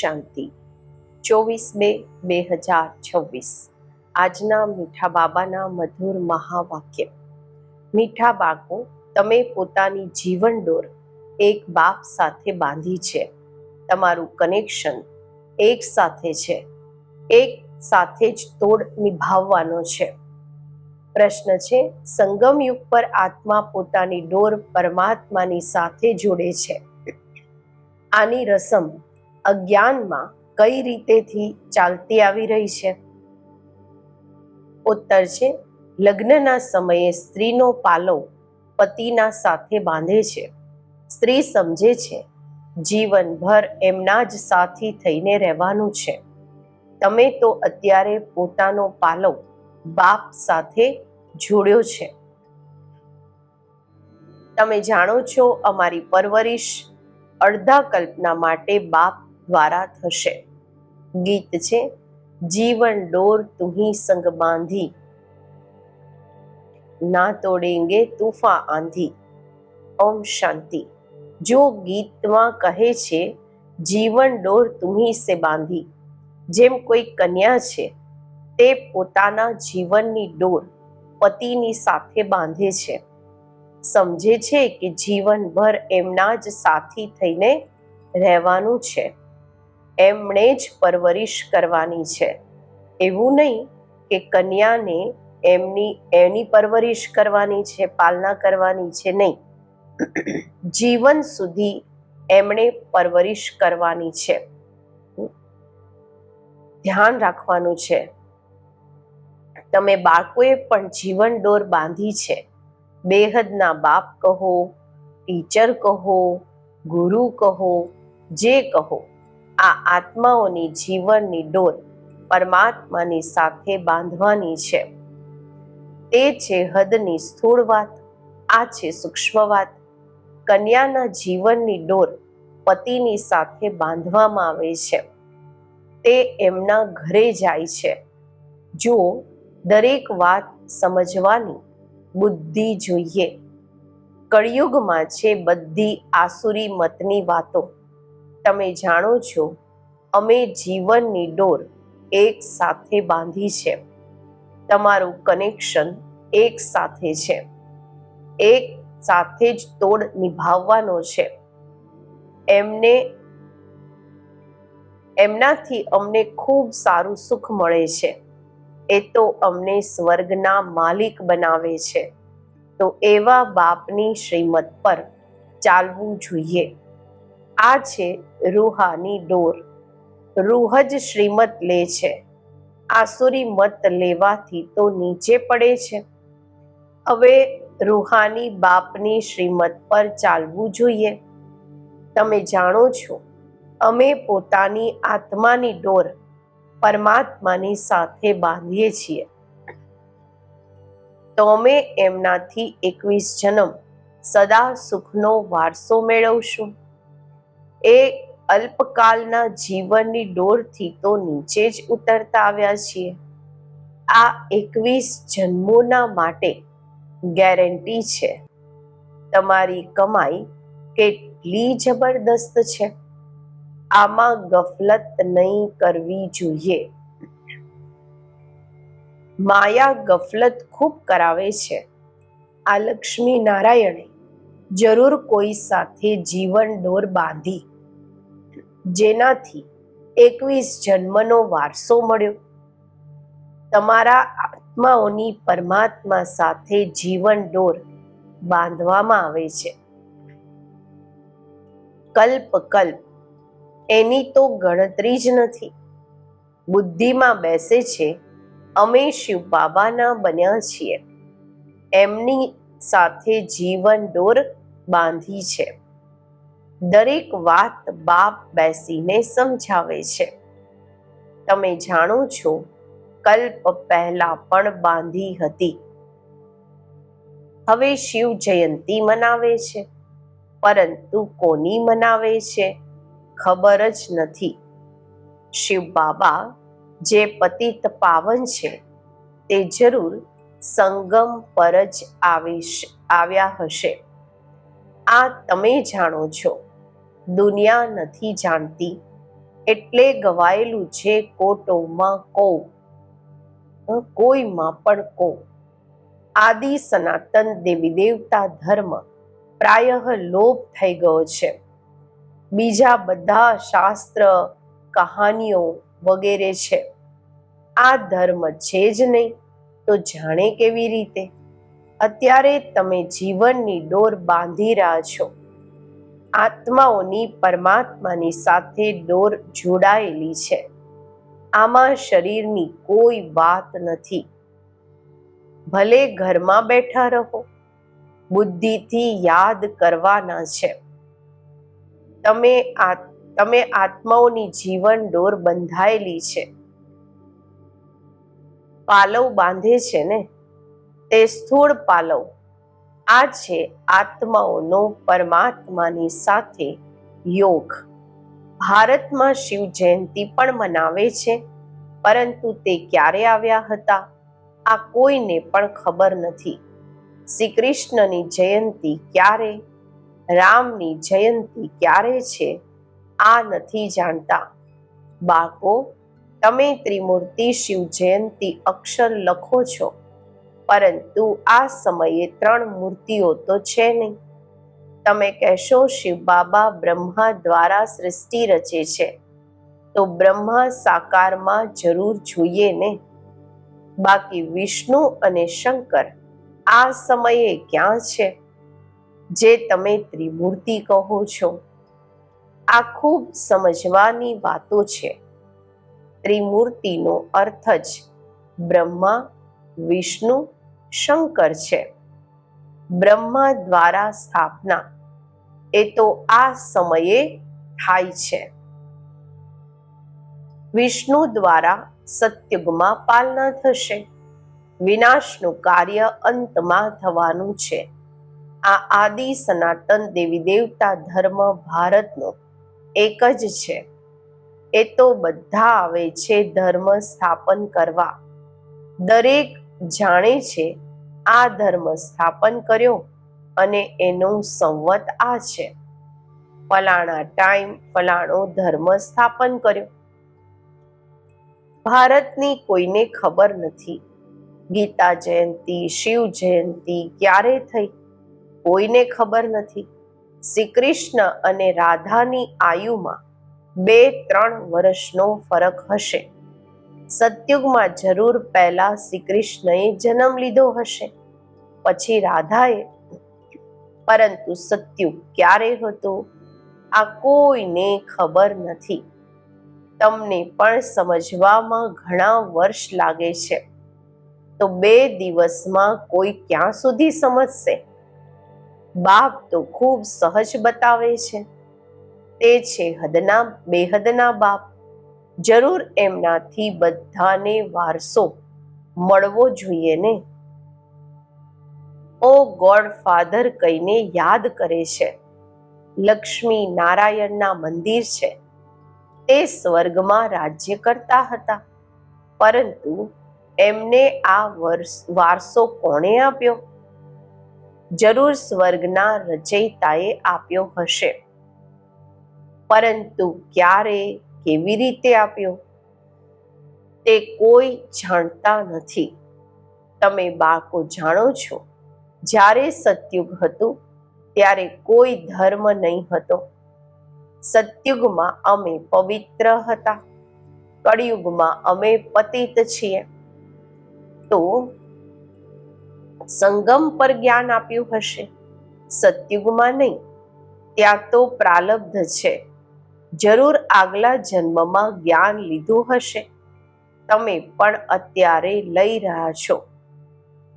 શાંતિ 24/2/2026 આજના મીઠા બાબાના મધુર મહાવાક્ય. મીઠા બાળકો, તમે પોતાની જીવન ડોર એક બાપ સાથે બાંધી છે. તમારું કનેક્શન એક સાથે છે. એક સાથે જ તોડ નિભાવવાનો છે. પ્રશ્ન છે, સંગમ યુગ પર આત્મા પોતાની ડોર પરમાત્માની સાથે જોડે છે. આની રસમ અજ્ઞાનમાં કઈ રીતેથી ચાલતી આવી રહી છે? ઉત્તર છે, લગ્નના સમયે સ્ત્રીનો પાલવ પતિના સાથે બાંધે છે. સ્ત્રી સમજે છે જીવનભર એમના જ સાથી થઈને રહેવાનું છે. તમે તો અત્યારે પોતાનો પાલવ બાપ સાથે જોડ્યો છે. તમે જાણો છો, અમારી પરવરિશ અડધા કલ્પના માટે બાપ દ્વારા થશે. ગીત છે, જીવન ડોર તુહી સંગ બાંધી, ના તોડેંગે તૂફાન આંધી. ઓમ શાંતિ. જો ગીતમાં કહે છે જીવન ડોર તુહી સે બાંધી, જેમ કોઈ કન્યા છે તે પોતાના જીવનની ડોર પતિની સાથે બાંધે છે. સમજે છે કે જીવનભર એમના જ સાથી થઈને રહેવાનું છે. એમણે જ પરવરિશ કરવાની છે. એવું નહીં કે કન્યાને એની પરવરિશ કરવાની છે, પાલના કરવાની છે. નહીં, જીવન સુધી એમણે પરવરિશ કરવાની છે. ધ્યાન રાખવાનું છે. તમે બાળકોએ પણ જીવન ડોર બાંધી છે. બેહદના બાપ કહો, ટીચર કહો, ગુરુ કહો, જે કહો, આ આત્માઓની જીવનની ડોર પરમાત્માની સાથે બાંધવાની છે. તે છે હદની સ્થૂળ વાત, આ છે સૂક્ષ્મ વાત. કન્યાના જીવનની ડોર પતિની સાથે બાંધવામાં આવે છે. તે એમના ઘરે જાય છે. જો દરેક વાત સમજવાની બુદ્ધિ જોઈએ. કળિયુગમાં છે બધી આસુરી મતની વાતો. તમે જાણો છો, અમે જીવનની ડોર એક સાથે બાંધી છે. તમારું કનેક્શન એક સાથે છે. એક સાથે જ તોડ નિભાવવાનો છે. એમનાથી અમને ખૂબ સારું સુખ મળે છે. એ તો અમને સ્વર્ગના માલિક બનાવે છે. તો એવા બાપની શ્રીમત પર ચાલવું જોઈએ. આ છે રૂહાની ડોર. રૂહ જ શ્રીમત લે છે. આસુરી મત લેવાથી તો નીચે પડે છે. હવે રૂહાની બાપની શ્રીમત પર ચાલવું જોઈએ. તમે જાણો છો, અમે પોતાની આત્માની ડોર પરમાત્માની સાથે બાંધીએ છીએ. તો અમે એમનાથી 21 જન્મ સદા સુખનો વારસો મેળવશું. એ અલ્પકાલના જીવનની ડોરથી તો નીચે જ ઉતરતા આવ્યા છીએ. આ 21 જન્મોના માટે ગેરંટી છે. તમારી કમાઈ કેટલી જબરદસ્ત છે. આમાં ગફલત નહીં કરવી જોઈએ. માયા ગફલત ખૂબ કરાવે છે. આ લક્ષ્મી નારાયણે જરૂર કોઈ સાથે જીવન ડોર બાંધી, જેનાથી 21 જન્મનો વારસો મળ્યો. તમારા આત્માઓની પરમાત્મા સાથે જીવન ડોર બાંધવામાં આવે છે. કલ્પ કલ્પ એની તો ગણતરી જ નથી. બુદ્ધિમાં બેસે છે અમે શિવ બાબાના બન્યા છીએ. એમની સાથે જીવન ડોર બાંધી છે. દરેક વાત બાપ બેસીને સમજાવે છે. તમે જાણો છો, કલ્પ પહેલા પણ બાંધી હતી. હવે શિવ જયંતી મનાવે છે, પરંતુ કોની મનાવે છે ખબર જ નથી. શિવ બાબા જે પતિત પાવન છે તે જરૂર સંગમ પર જ આવ્યા હશે. આ તમે જાણો છો. દુનિયા નથી જાણતી. એટલે ગવાયેલું છે કોટોમાં કો, કોઈમાં પણ કો. આદિ સનાતન દેવી દેવતા ધર્મ પ્રાયઃ લોપ થઈ ગયો છે. બીજા બધા શાસ્ત્ર, કહાનીઓ વગેરે છે. આ ધર્મ છે જ નહીં તો જાણે કેવી રીતે? અત્યારે તમે જીવનની ડોર બાંધી રહ્યા છો. આત્માઓની પરમાત્માની સાથે ડોર જોડાયેલી છે. આમાં શરીરની કોઈ વાત નથી. ભલે ઘરમાં બેઠા રહો, બુદ્ધિથી યાદ કરવાના છે. તમે આત્માઓની જીવન ડોર બંધાયેલી છે. પાલવ બાંધે છે ને, તે સ્થૂળ પાલવ. આ છે આત્માઓનો પરમાત્માની સાથે યોગ. ભારતમાં શિવ જયંતિ પણ મનાવે છે, પરંતુ તે ક્યારે આવ્યા હતા આ કોઈને પણ ખબર નથી. શ્રી કૃષ્ણની જયંતિ ક્યારે, રામની જયંતિ ક્યારે છે આ નથી જાણતા. બાળકો, તમે ત્રિમૂર્તિ શિવ જયંતિ અક્ષર લખો છો, પરંતુ આ સમયે 3 મૂર્તિઓ તો છે નહીં. તમે કહેશો શિવ બાબા બ્રહ્મા દ્વારા સૃષ્ટિ રચે છે, તો બ્રહ્મા સાકારમાં જરૂર જોઈએ ને. બાકી વિષ્ણુ અને શંકર આ સમયે ક્યાં છે, જે તમે ત્રિમૂર્તિ કહો છો? આ ખૂબ સમજવાની વાતો છે. ત્રિમૂર્તિનો અર્થ જ બ્રહ્મા, વિષ્ણુ, શંકર છે. બ્રહ્મા દ્વારા સ્થાપના એ તો આ સમયે થાય છે. વિષ્ણુ દ્વારા સતયુગમાં પાલના થશે. વિનાશનું કાર્ય અંતમાં થવાનું છે. આ આદિ સનાતન દેવી દેવતા ધર્મ ભારતનો એક જ છે. એ તો બધા આવે છે ધર્મ સ્થાપન કરવા. દરેક જાણે છે આ ધર્મ સ્થાપન કર્યો અને એનું સંવત આ છે. ફલાણા ટાઈમ ફલાણો ધર્મ સ્થાપન કર્યો. ભારતની કોઈને ખબર નથી. ગીતા જયંતિ, શિવ જયંતિ ક્યારે થઈ કોઈને ખબર નથી. શ્રી કૃષ્ણ અને રાધાની આયુમાં 2-3 વર્ષનો ફરક હશે. સતયુગમાં જરૂર પહેલા શ્રી કૃષ્ણએ જન્મ લીધો હશે, પછી રાધાએ. પરંતુ સતયુગ ક્યારે હતો આ કોઈને ખબર નથી. તમને પણ સમજવામાં ઘણા વર્ષ લાગે છે, તો 2 દિવસમાં કોઈ ક્યાં સુધી સમજશે? બાપ તો ખૂબ સહજ બતાવે છે. તે છે બેહદના બાપ. જરૂર એમનાથી બધાને વારસો મળવો જોઈએ ને. ઓ ગોડ ફાધર કહીને યાદ કરે છે. લક્ષ્મી નારાયણના મંદિર છે. તે સ્વર્ગમાં રાજ્ય કરતા હતા, પરંતુ એમને આ વારસો કોણે આપ્યો? જરૂર સ્વર્ગના રચયિતાએ આપ્યો હશે, પરંતુ ક્યારે, કેવી રીતે આપ્યો તે કોઈ જાણતા નથી. તમે બાળકો જાણો છો, જ્યારે સતયુગ હતું ત્યારે કોઈ ધર્મ નહીં હતો. સતયુગમાં અમે પવિત્ર હતા, કળિયુગમાં અમે પતિત છીએ. તો સંગમ પર જ્ઞાન આપ્યું હશે, સતયુગમાં નહીં. ત્યાં તો પ્રાલબ્ધ છે. જરૂર આગલા જન્મમાં જ્ઞાન લીધું હશે. તમે પણ અત્યારે લઈ રહ્યા છો.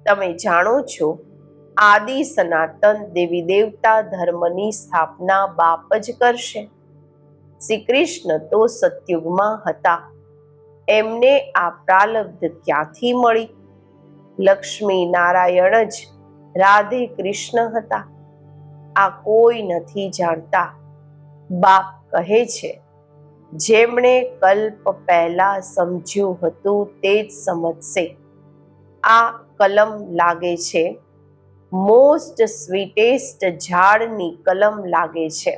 તમે જાણો છો આદિ સનાતન દેવી દેવતા ધર્મની સ્થાપના બાપ જ કરશે. શ્રી કૃષ્ણ તો સતયુગમાં હતા. એમને આ પ્રાલબ્ધ ક્યાંથી મળી? લક્ષ્મી નારાયણ જ રાધે કૃષ્ણ હતા. આ કોઈ નથી જાણતા. બાપ કહે છે, જેમણે કલ્પ પહેલા સમજ્યું હતું તે જ સમજશે. આ કલમ લાગે છે, મોસ્ટ સ્વીટેસ્ટ ઝાડની કલમ લાગે છે.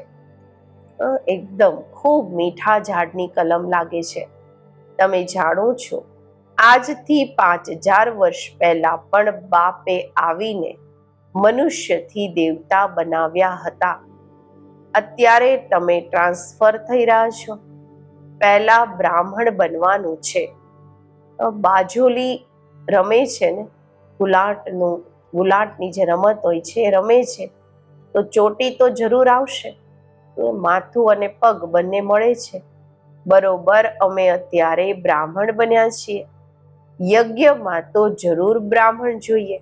એકદમ ખૂબ મીઠા ઝાડની કલમ લાગે છે. તમે જાણો છો, આજથી 5000 વર્ષ પહેલા પણ બાપે આવીને મનુષ્યથી દેવતા બનાવ્યા હતા. અત્યારે તમે ટ્રાન્સફર થઈ રહ્યા છો. પહેલા બ્રાહ્મણ બનવાનું છે. બાજોલી રમે છે ને, ગુલાટની જે રમત હોય છે એ રમે છે, તો ચોટી તો જરૂર આવશે. માથું અને પગ બંને મળે છે. બરોબર અમે અત્યારે બ્રાહ્મણ બન્યા છીએ. યજ્ઞમાં તો જરૂર બ્રાહ્મણ જોઈએ.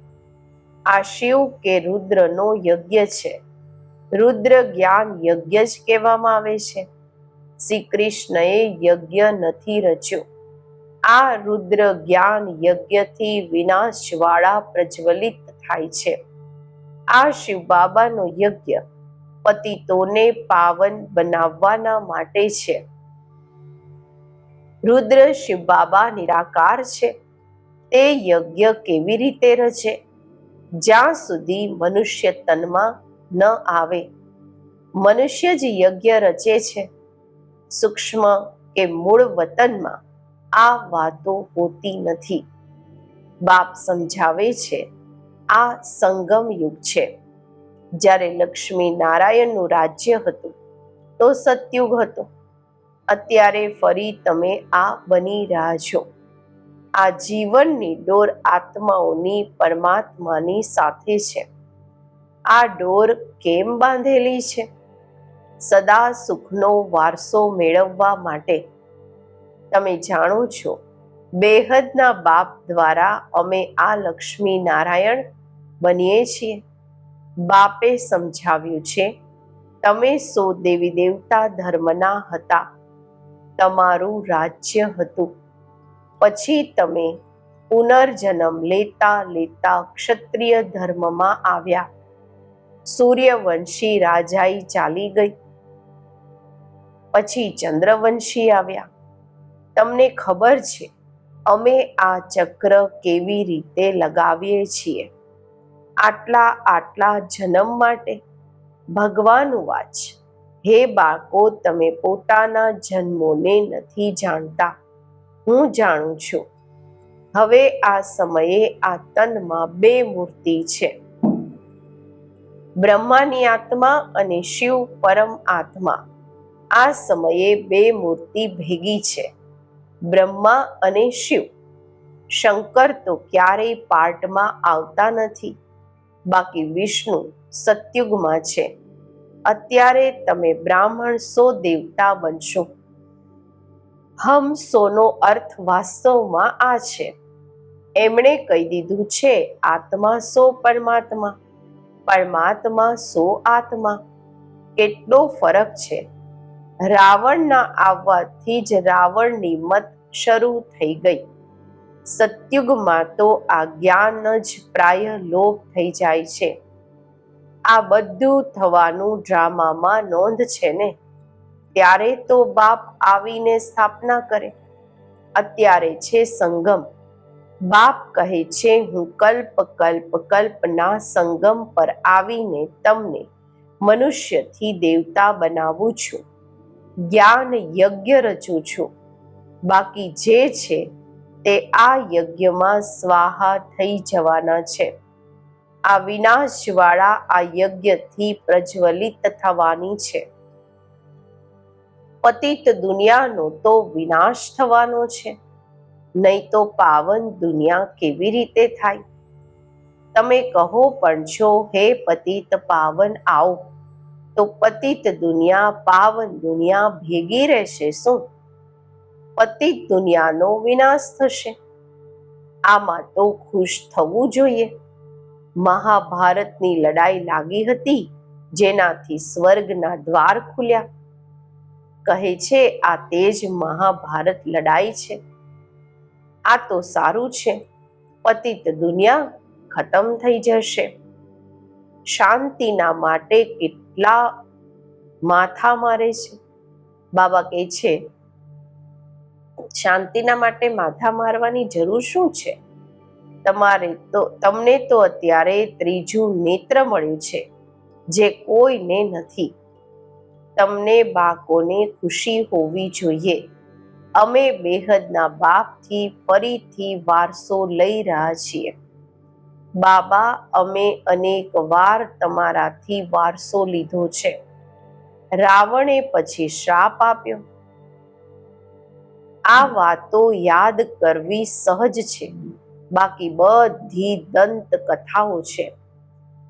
આ શિવ કે રુદ્રનો યજ્ઞ છે. રુદ્ર જ્ઞાન યજ્ઞ જ કહેવામાં આવે છે. શ્રી કૃષ્ણએ યજ્ઞ નથી રચ્યો. આ રુદ્ર જ્ઞાન યજ્ઞથી વિનાશવાળા પ્રજ્વલિત થાય છે. આ શિવ બાબાનો યજ્ઞ પતિતોને પાવન બનાવવાના માટે છે. રુદ્ર શિવ બાબા નિરાકાર છે. તે યજ્ઞ કેવી રીતે રચે? જ્યાં સુધી મનુષ્ય તનમાં ન આવે. મનુષ્ય જ યજ્ઞ રચે છે. સૂક્ષ્મ કે મૂળ વતનમાં આ વાતો હોતી નથી. બાપ સમજાવે છે, આ સંગમ યુગ છે. જ્યારે લક્ષ્મી નારાયણનું રાજ્ય હતું તો સતયુગ હતો. અત્યારે ફરી તમે આ બની રહ્યા છો. આ જીવનની ડોર આત્માઓની પરમાત્માની સાથે છે. આ ડોર કેમ બાંધેલી છે? સદા સુખનો વારસો મેળવવા માટે. તમે જાણો છો, બેહદના બાપ દ્વારા અમે આ લક્ષ્મી નારાયણ બનીએ છીએ. બાપે સમજાવ્યું છે, તમે સો દેવી દેવતા ધર્મના હતા. તમારું રાજ્ય હતું. પછી તમે પુનર્જન્મ લેતા લેતા ક્ષત્રિય ધર્મમાં આવ્યા. સૂર્યવંશી રાજાઈ ચાલી ગઈ. પછી ચંદ્રવંશી આવ્યા. તમને ખબર છે અમે આ ચક્ર કેવી રીતે લગાવીએ છીએ? આટલા જન્મ માટે. ભગવાન વાચ, હે બાળકો, તમે પોતાના જન્મોને નથી જાણતા. હું જાણું છું. હવે આ સમયે આ તનમાં બે મૂર્તિ છે. બ્રહ્માની આત્મા અને શિવ પરમ આત્મા. આ સમયે બે મૂર્તિ ભેગી છે, બ્રહ્મા અને શિવ. શંકર તો ક્યારેય પાર્ટમાં આવતા નથી. બાકી વિષ્ણુ સતયુગમાં છે. અત્યારે તમે બ્રાહ્મણ સો દેવતા બનશો. હમ સોનો અર્થ વાસ્તવમાં આ છે. એમણે કહી દીધું છે, આત્મા સો પરમાત્મા, પરમાત્મા સો આત્મા. કેટલો ફરક છે! રાવણના આવવાથી જ રાવણની મત શરૂ થઈ ગઈ. સતયુગમાં તો આ જ્ઞાન જ પ્રાય લોપ થઈ જાય છે. આ બધું થવાનું ડ્રામામાં નોંધ છે ને. ત્યારે તો બાપ આવીને સ્થાપના કરે. અત્યારે છે સંગમ. બાપ કહે છે, હું કલ્પના સંગમ પર આવીને તમને મનુષ્યથી દેવતા બનાવું છું. જ્ઞાન યજ્ઞ રચું છું. બાકી જે છે તે આ યજ્ઞમાં સ્વાહા થઈ જવાના છે. આ વિનાશવાળા આ યજ્ઞથી પ્રજ્વલિત થવાની છે. પતિત દુનિયાનો તો વિનાશ થવાનો છે. નહીં તો પાવન દુનિયા કેવી રીતે થાય? તમે કહો પણ છો, હે પતિત પાવન આવો. તો પતિત દુનિયા પાવન દુનિયા ભેગી રહેશે શું? પતિત દુનિયાનો વિનાશ થશે. આમાં તો ખુશ થવું જોઈએ. મહાભારતની લડાઈ લાગી હતી, જેનાથી સ્વર્ગના દ્વાર ખુલ્યા. કહે છે, આ તે જ મહાભારત લડાઈ છે. આ તો સારું છે. પતિત દુનિયા ખતમ થઈ જશે. શાંતિના માટે કેટલા માથા મારે છે. બાબા કહે છે, શાંતિના માટે માથા મારવાની જરૂર શું છે? તમને તો અત્યારે ત્રીજું નેત્ર મળ્યું છે, જે કોઈને નથી. તમને બાળકોને ખુશી હોવી જોઈએ. અમે બેહદના બાપથી ફરીથી વારસો લઈ રહ્યા છીએ. બાબા, અમે અનેક વાર તમારાથી વારસો લીધો છે. રાવણે પછી શ્રાપ આપ્યો. આ વાતો યાદ કરવી સહજ છે, બાકી બધી દંત કથાઓ છે.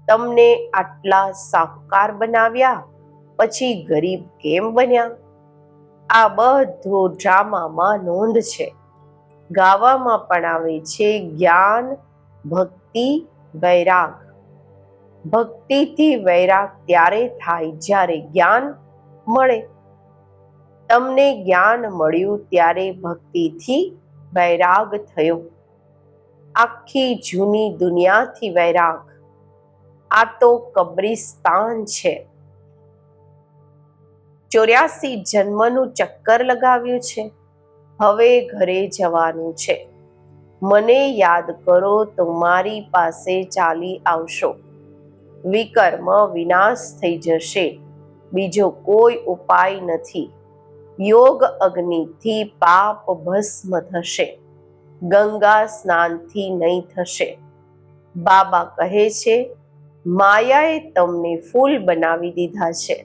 તમને આટલા સાહુકાર બનાવ્યા, પછી ગરીબ કેમ બન્યા? આ બધો ડ્રામામાં નોંધ છે. ગાવામાં પણ આવે છે, જ્ઞાન, ભક્તિ, વૈરાગ. ભક્તિથી વૈરાગ ત્યારે થાય જ્યારે જ્ઞાન મળે. તમને જ્ઞાન મળ્યું ત્યારે ભક્તિથી વૈરાગ થયો. આખી જૂની દુનિયાથી વૈરાગ. આ તો કબ્રિસ્તાન છે. 84 જન્મનું ચક્કર લગાવ્યું છે. હવે ઘરે જવાનું છે. મને યાદ કરો તો મારી પાસે ચાલી આવશો. વિકર્મ વિનાશ થઈ જશે. બીજો કોઈ ઉપાય નથી. યોગ અગ્નિથી પાપ ભસ્મ થશે. ગંગા સ્નાનથી નહીં થશે. બાબા કહે છે, માયાએ તમને ફૂલ બનાવી દીધા છે,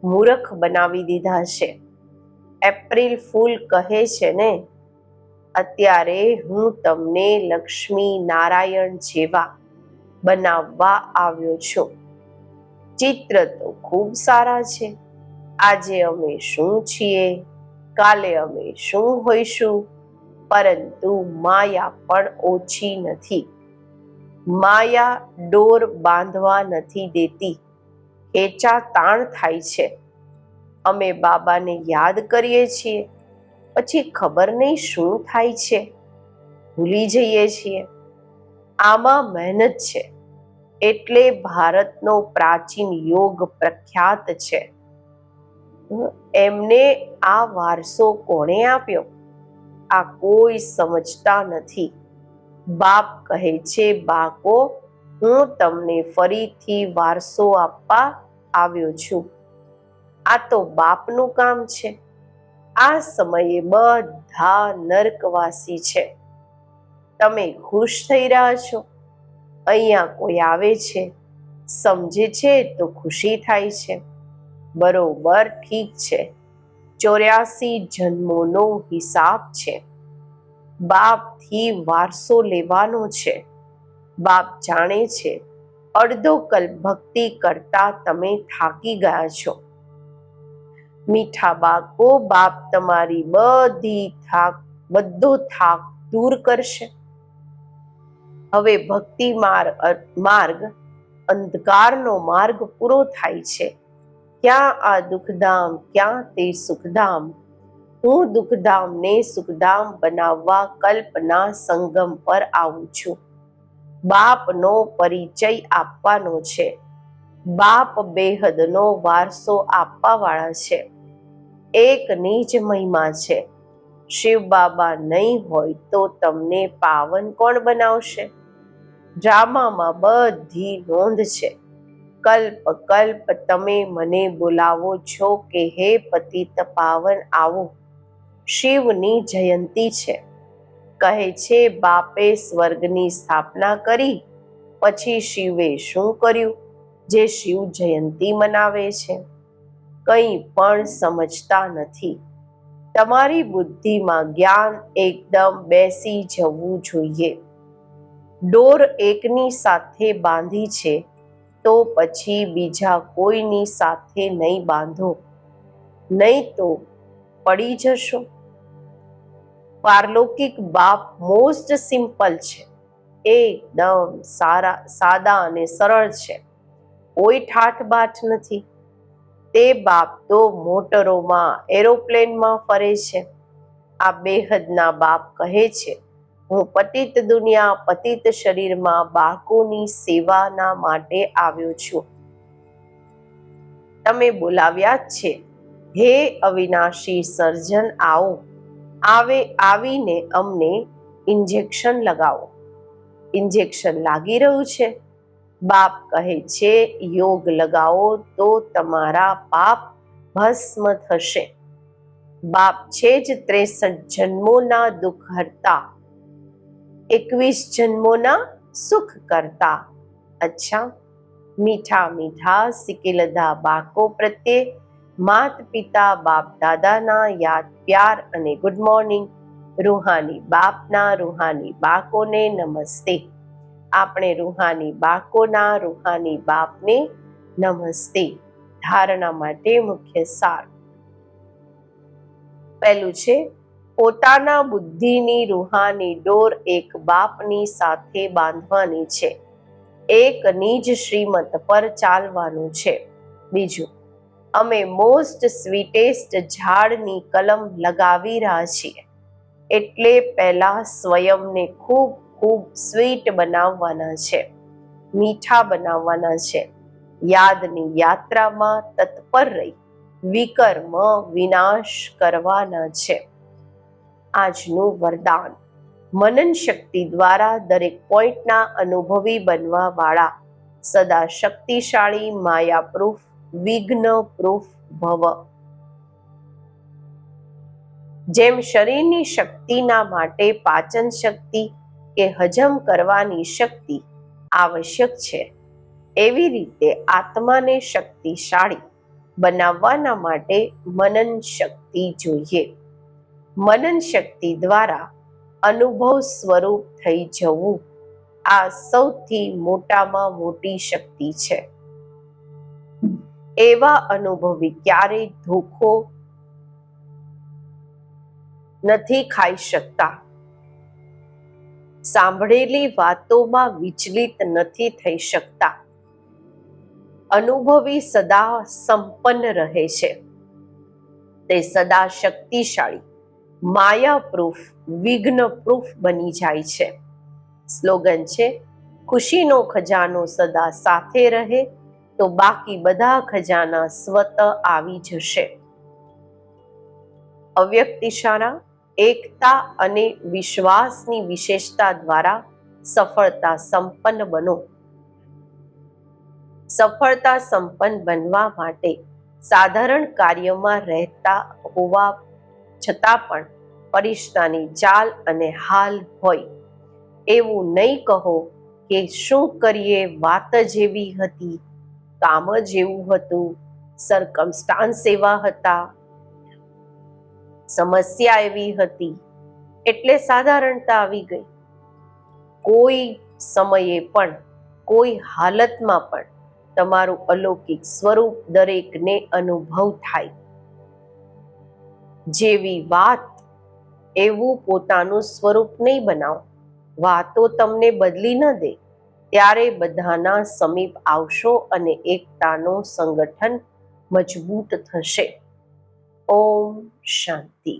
મૂર્ખ બનાવી દીધા છે. એપ્રિલ ફૂલ કહે છે ને, અત્યારે હું તમને લક્ષ્મી નારાયણ જેવા બનાવવા આવ્યો છું. ચિત્ર તો ખૂબ સારા છે. આજે અમે શું છીએ, કાલે અમે શું હોઈશું, પરંતુ માયા પણ ઓછી નથી. માયા ડોર બાંધવા નથી દેતી, ખેંચા તાણ થાય છે. અમે બાબાને યાદ કરીએ છીએ, પછી ખબર નહીં શું થાય છે, ભૂલી જઈએ છીએ. આમાં મહેનત છે, એટલે ભારતનો પ્રાચીન યોગ પ્રખ્યાત છે. એમને આ વારસો કોણે આપ્યો? આ કોઈ સમજતા નથી. બાપ કહે છે, બાળકો, હું તમને ફરીથી વારસો આપવા આવ્યો છું. આ તો બાપનું કામ છે. આ સમયે બધા નર્કવાસી છે. તમે ખુશ થઈ રહ્યા છો. અહીંયા કોઈ આવે છે, સમજે છે તો ખુશી થાય છે. બરોબર, ઠીક છે. 84 જન્મોનો હિસાબ છે. બાપથી વારસો લેવાનો છે. બાપ જાણે છે, અડધો કલ્પ ભક્તિ કરતા તમે થાકી ગયા છો. મીઠા બાળકો, બાપ તમારી બધો થાક દૂર કરશે. હવે ભક્તિ માર્ગ, અંધકારનો માર્ગ પૂરો થાય છે. ક્યાં આ દુઃખધામ, ક્યાં તે સુખધામ? હું દુઃખધામને સુખધામ બનાવવા કલ્પના સંગમ પર આવું છું. બાપનો પરિચય આપવાનો છે. બાપ બેહદનો વારસો આપવા વાળા છે. એકની જ મહિમા છે. શિવ બાબા નહીં હોય તો તમને પાવન કોણ બનાવશે? ડ્રામામાં બધી નોંધ છે. કલ્પ કલ્પ તમે મને બોલાવો છો કે હે પતિત પાવન આવો. શિવની જયંતી છે. કહે છે, બાપે સ્વર્ગની સ્થાપના કરી, પછી શિવે શું કર્યું જે શિવ જયંતી મનાવે છે? કંઈ પણ સમજતા નથી. તમારી બુદ્ધિમાં જ્ઞાન એકદમ બેસી જવું જોઈએ. ડોર એકની સાથે બાંધી છે, તો પછી બીજા કોઈની સાથે નહીં બાંધો, નહીં તો પડી જશો. પારલૌકિક બાપ મોસ્ટ સિમ્પલ છે. એકદમ સાદા અને સરળ છે. કોઈ ઠાઠબાઠ નથી. તે બાપ તો મોટરોમાં, એરોપ્લેનમાં ફરે છે. આ બેહદના બાપ કહે છે, હું પતિત દુનિયા, પતિત શરીરમાં બાળકોની સેવાના માટે આવ્યો છું. તમે બોલાવ્યા જ છે. હે અવિનાશી સર્જન, આવો. આવીને અમને ઇન્જેક્શન લગાવો. ઇન્જેક્શન લાગી રહ્યું છે. બાપ કહે છે, યોગ લગાવો તો તમારા પાપ ભસ્મ થશે. બાપ છે જ 63 જન્મોના દુઃખ હરતા, 21 જન્મોના સુખ કરતા. અચ્છા, મીઠા મીઠા સિકેલધા બાકો પ્રત્યે માત પિતા બાપ દાદાના યાદ પ્યાર અને ગુડ મોર્નિંગ. રૂહાની બાપના રૂહાની બાકોને નમસ્તે. આપણે રૂહાની બાકોના રૂહાની બાપને નમસ્તે. ધારણા માટે મુખ્ય સાર. પહેલું છે, પોતાના બુદ્ધિની રૂહાની ડોર એક બાપની સાથે બાંધવાની છે. એક નિજ શ્રીમત પર ચાલવાનું છે. બીજું, અમે મોસ્ટ સ્વીટેસ્ટ ઝાડની કલમ લગાવી રહ્યા છીએ, એટલે પહેલા સ્વયંને ખૂબ ખૂબ સ્વીટ બનાવવાના છે, મીઠા બનાવવાના છે. યાદની યાત્રામાં તત્પર રહી વિકર્મ વિનાશ કરવાના છે. આજનું વરદાન. મનન શક્તિ દ્વારા દરેક પોઈન્ટના અનુભવી બનવા વાળા સદા શક્તિશાળી માયા પ્રૂફ વિઘ્ન પ્રૂફ ભવ. જેમ શરીરની શક્તિના માટે પાચન શક્તિ કે હજમ કરવાની શક્તિ આવશ્યક છે, એવી રીતે આત્માને શક્તિશાળી બનાવવાના માટે મનન શક્તિ જોઈએ. મનન શક્તિ દ્વારા અનુભવ સ્વરૂપ થઈ જવું આ સૌથી મોટામાં મોટી શક્તિ છે. એવા અનુભવી ક્યારેય ધોખો નથી ખાઈ શકતા, સાંભળેલી વાતોમાં વિચલિત નથી થઈ શકતા. અનુભવી સદા સંપન્ન રહે છે. તે સદા શક્તિશાળી માયાપ્રૂફ વિઘ્નપ્રૂફ બની જાય છે. સ્લોગન છે, ખુશીનો ખજાનો સદા સાથે રહે તો બાકી બધા ખજાના સ્વત આવી જશે. અવ્યક્ત ઇશારા. એકતા અને વિશ્વાસની વિશેષતા દ્વારા સફળતા સંપન્ન બનો. સફળતા સંપન્ન બનવા માટે સાધારણ કાર્યમાં રહેતા હોવા છતાં પણ ફરિશ્તાની ચાલ અને હાલ હોય. એવું નહીં કહો કે શું કરીએ, વાત જ એવી હતી, કામ જ એવું હતું, સરકમસ્ટાન્સ એવા હતા, સમસ્યા એવી હતી, એટલે સાધારણતા આવી ગઈ. કોઈ સમયે પણ કોઈ હાલતમાં પણ તમારું અલૌકિક સ્વરૂપ દરેકને અનુભવ થાય. જેવી વાત એવું પોતાનું સ્વરૂપ નહીં બનાવો. વાતો તમને બદલી ન દે. ત્યારે બધાના સમીપ આવશો અને એકતાનું સંગઠન મજબૂત થશે. ઓમ શાંતિ.